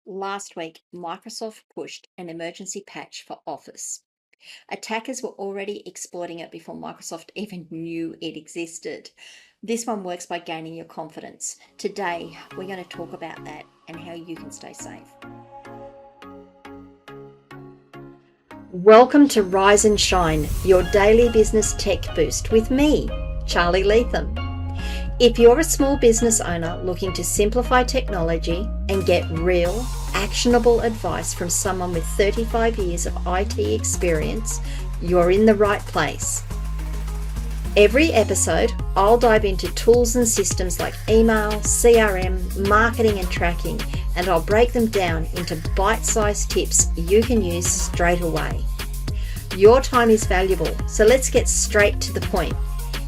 Last week, Microsoft pushed an emergency patch for Office. Attackers were already exploiting it before Microsoft even knew it existed. This one works by gaining your confidence. Today, we're going to talk about that and how you can stay safe. Welcome to Rise and Shine, your daily business tech boost with me, Charly Leetham. If you're a small business owner looking to simplify technology and get real, actionable advice from someone with 35 years of IT experience, you're in the right place. Every episode, I'll dive into tools and systems like email, CRM, marketing and tracking, and I'll break them down into bite-sized tips you can use straight away. Your time is valuable, so let's get straight to the point.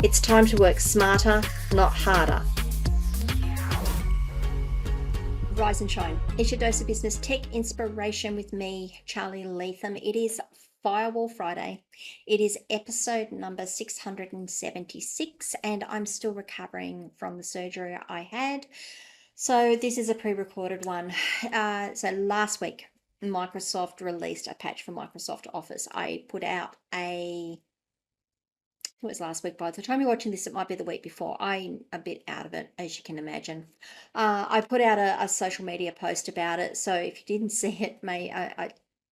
It's time to work smarter, not harder. Rise and Shine. It's your dose of business tech inspiration with me, Charly Leetham. It is Firewall Friday. It is episode number 676, and I'm still recovering from the surgery I had. So this is a pre-recorded one. So last week, Microsoft released a patch for Microsoft Office. I put out it was last week. By the time you're watching this, it might be the week before. I'm a bit out of it, as you can imagine. I put out a social media post about it, so if you didn't see it,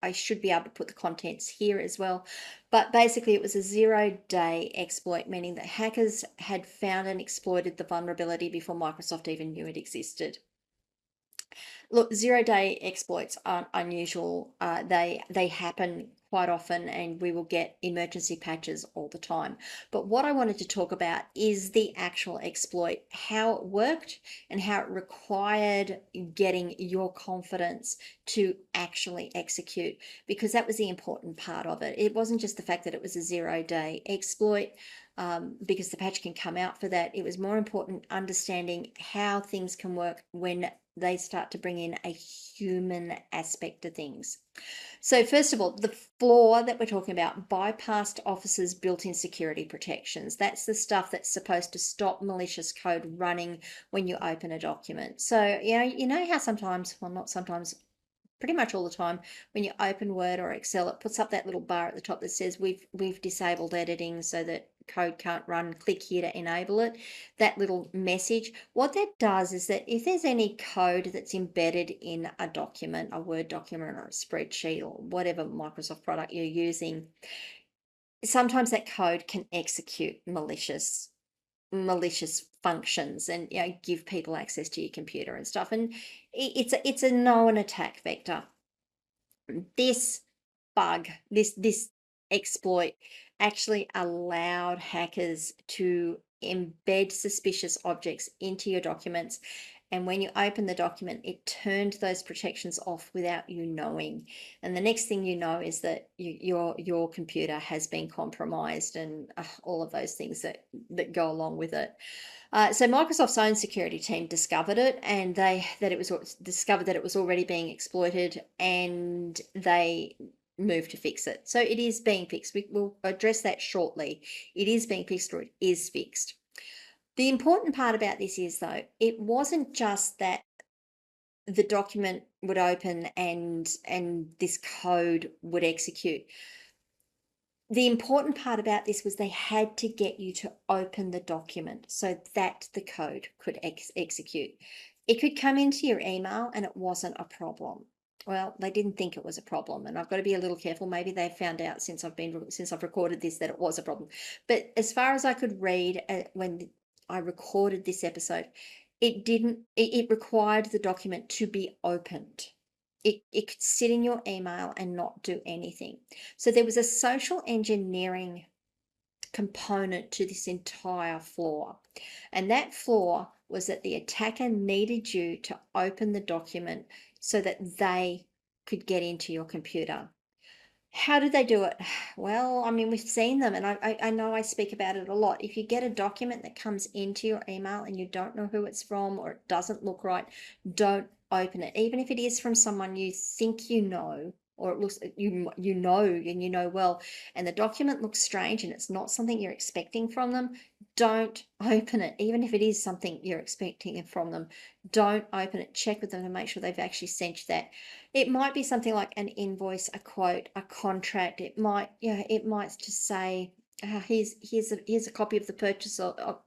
I should be able to put the contents here as well. But basically, it was a 0-day exploit, meaning that hackers had found and exploited the vulnerability before Microsoft even knew it existed. Look, 0-day exploits aren't unusual. They happen quite often, and we will get emergency patches all the time. But what I wanted to talk about is the actual exploit, how it worked and how it required getting your confidence to actually execute, because that was the important part of it. It wasn't just the fact that it was a 0-day exploit, because the patch can come out for that. It was more important understanding how things can work when they start to bring in a human aspect to things. So first of all, the flaw that we're talking about bypassed Office's built-in security protections. That's the stuff that's supposed to stop malicious code running when you open a document. So, you know how sometimes, well, not sometimes, pretty much all the time, when you open Word or Excel, it puts up that little bar at the top that says we've disabled editing so that code can't run. Click here to enable it. That little message. What that does is that if there's any code that's embedded in a document, a Word document or a spreadsheet or whatever Microsoft product you're using, sometimes that code can execute malicious functions and give people access to your computer and stuff, and it's a known attack vector. This this exploit actually allowed hackers to embed suspicious objects into your documents, and when you open the document, it turned those protections off without you knowing. And the next thing you know is that your computer has been compromised, and all of those things that go along with it. So Microsoft's own security team discovered it, and it was discovered that it was already being exploited, and they moved to fix it. So it is being fixed. We'll address that shortly. It is being fixed, or it is fixed. The important part about this is, though, it wasn't just that the document would open and this code would execute. The important part about this was they had to get you to open the document so that the code could execute. It could come into your email and it wasn't a problem. Well, they didn't think it was a problem, and I've got to be a little careful. Maybe they've found out since I've recorded this that it was a problem. But as far as I could read when I recorded this episode, it required the document to be opened. It could sit in your email and not do anything. So there was a social engineering component to this entire flaw. And that flaw was that the attacker needed you to open the document so that they could get into your computer. How did they do it? Well, I mean, we've seen them, and I know I speak about it a lot. If you get a document that comes into your email and you don't know who it's from, or it doesn't look right, don't open it. Even if it is from someone you think you know, or it looks you know and you know well, and the document looks strange and it's not something you're expecting from them, don't open it, even if it is something you're expecting from them. Don't open it. Check with them to make sure they've actually sent you that. It might be something like an invoice, a quote, a contract. It might, it might just say, here's a copy of the purchase of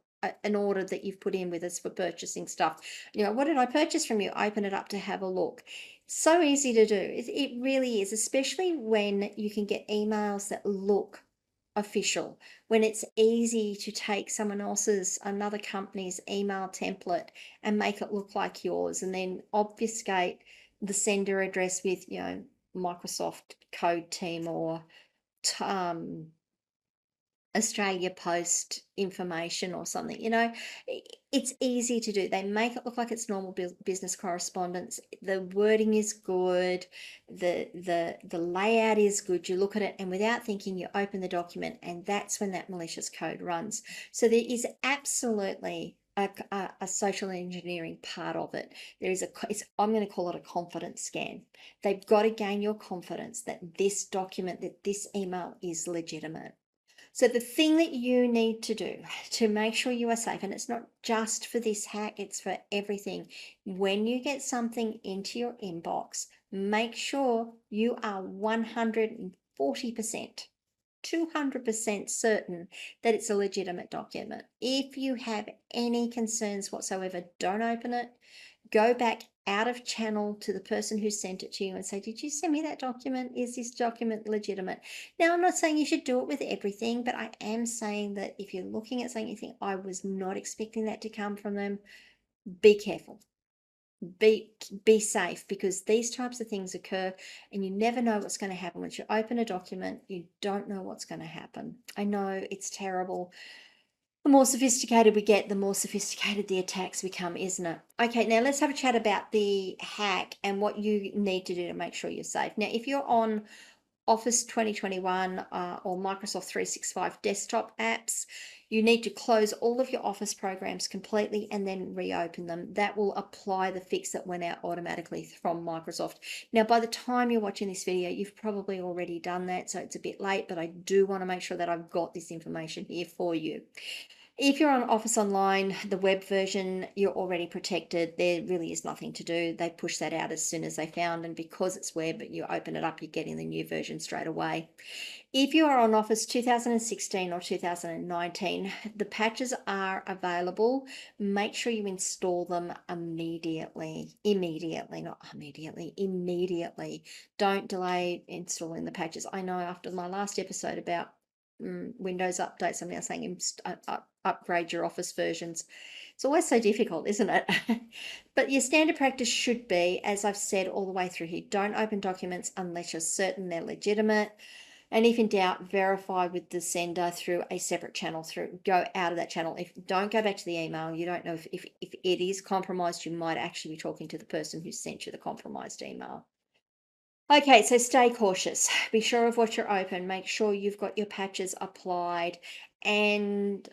an order that you've put in with us for purchasing stuff. What did I purchase from you? Open it up to have a look. So easy to do. It really is, especially when you can get emails that look official, when it's easy to take someone else's, another company's email template and make it look like yours, and then obfuscate the sender address with, Microsoft Code Team or um, Australia Post information or something. It's easy to do. They make it look like it's normal business correspondence. The wording is good, the layout is good. You look at it, and without thinking, you open the document, and that's when that malicious code runs. So there is absolutely a social engineering part of it. There is I'm going to call it a confidence scan. They've got to gain your confidence that this document, that this email is legitimate. So the thing that you need to do to make sure you are safe, and it's not just for this hack, it's for everything. When you get something into your inbox, make sure you are 140%, 200% certain that it's a legitimate document. If you have any concerns whatsoever, don't open it. Go back out of channel to the person who sent it to you and say, did you send me that document? Is this document legitimate? Now, I'm not saying you should do it with everything, but I am saying that if you're looking at something, you think, I was not expecting that to come from them, be careful. Be safe, because these types of things occur and you never know what's going to happen. Once you open a document, you don't know what's going to happen. I know it's terrible. The more sophisticated we get, the more sophisticated the attacks become, isn't it? Okay, now let's have a chat about the hack and what you need to do to make sure you're safe. Now, if you're on Office 2021 or Microsoft 365 desktop apps, you need to close all of your Office programs completely and then reopen them. That will apply the fix that went out automatically from Microsoft. Now, by the time you're watching this video, you've probably already done that, so it's a bit late, but I do want to make sure that I've got this information here for you. If you're on Office Online, the web version, you're already protected. There really is nothing to do. They push that out as soon as they found, and because it's web, you open it up, you're getting the new version straight away. If you are on Office 2016 or 2019, the patches are available. Make sure you install them immediately. Immediately, not immediately, immediately. Don't delay installing the patches. I know after my last episode about Windows updates, I'm now saying upgrade your Office versions. It's always so difficult, isn't it? But your standard practice should be, as I've said all the way through here, don't open documents unless you're certain they're legitimate. And if in doubt, verify with the sender through a separate channel. Go out of that channel. Don't go back to the email. You don't know if it is compromised. You might actually be talking to the person who sent you the compromised email. Okay, so stay cautious. Be sure of what you're open. Make sure you've got your patches applied, and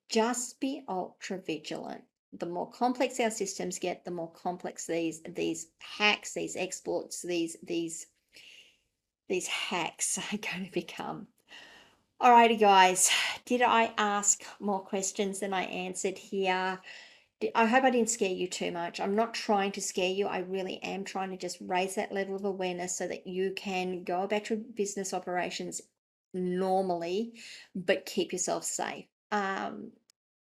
just be ultra vigilant. The more complex our systems get, the more complex these hacks, these exploits, these hacks are going to become. Alrighty, guys. Did I ask more questions than I answered here? I hope I didn't scare you too much. I'm not trying to scare you. I really am trying to just raise that level of awareness so that you can go about your business operations normally, but keep yourself safe.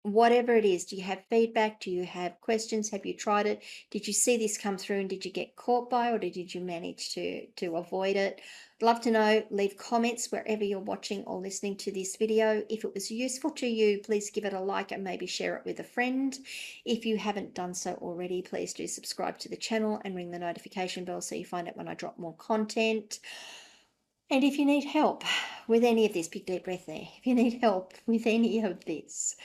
Whatever it is, do you have feedback? Do you have questions? Have you tried it? Did you see this come through and did you get caught by, or did you manage to avoid it? I'd love to know. Leave comments wherever you're watching or listening to this video. If it was useful to you, please give it a like and maybe share it with a friend. If you haven't done so already, please do subscribe to the channel and ring the notification bell so you find out when I drop more content. And if you need help with any of this, big deep breath there, if you need help with any of this,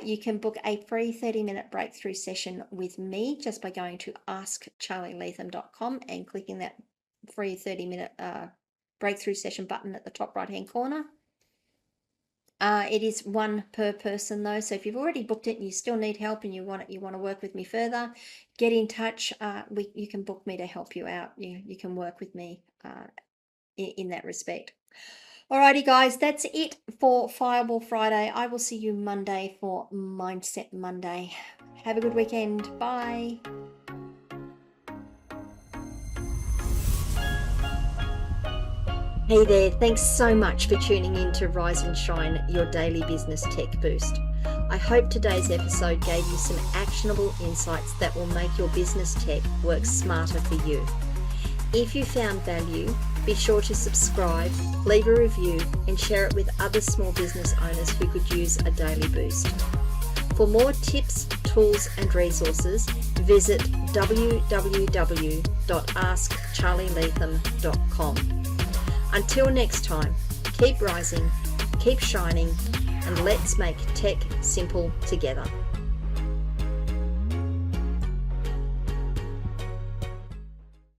you can book a free 30-minute breakthrough session with me just by going to askcharlyleetham.com and clicking that free 30-minute breakthrough session button at the top right-hand corner. It is one per person though, so if you've already booked it and you still need help and you want to work with me further, get in touch. You can book me to help you out. You can work with me in that respect. Alrighty, guys, that's it for Fireball Friday. I will see you Monday for Mindset Monday. Have a good weekend. Bye. Hey there, thanks so much for tuning in to Rise and Shine, your daily business tech boost. I hope today's episode gave you some actionable insights that will make your business tech work smarter for you. If you found value, be sure to subscribe, leave a review, and share it with other small business owners who could use a daily boost. For more tips, tools, and resources, visit www.askcharlyleetham.com. Until next time, keep rising, keep shining, and let's make tech simple together.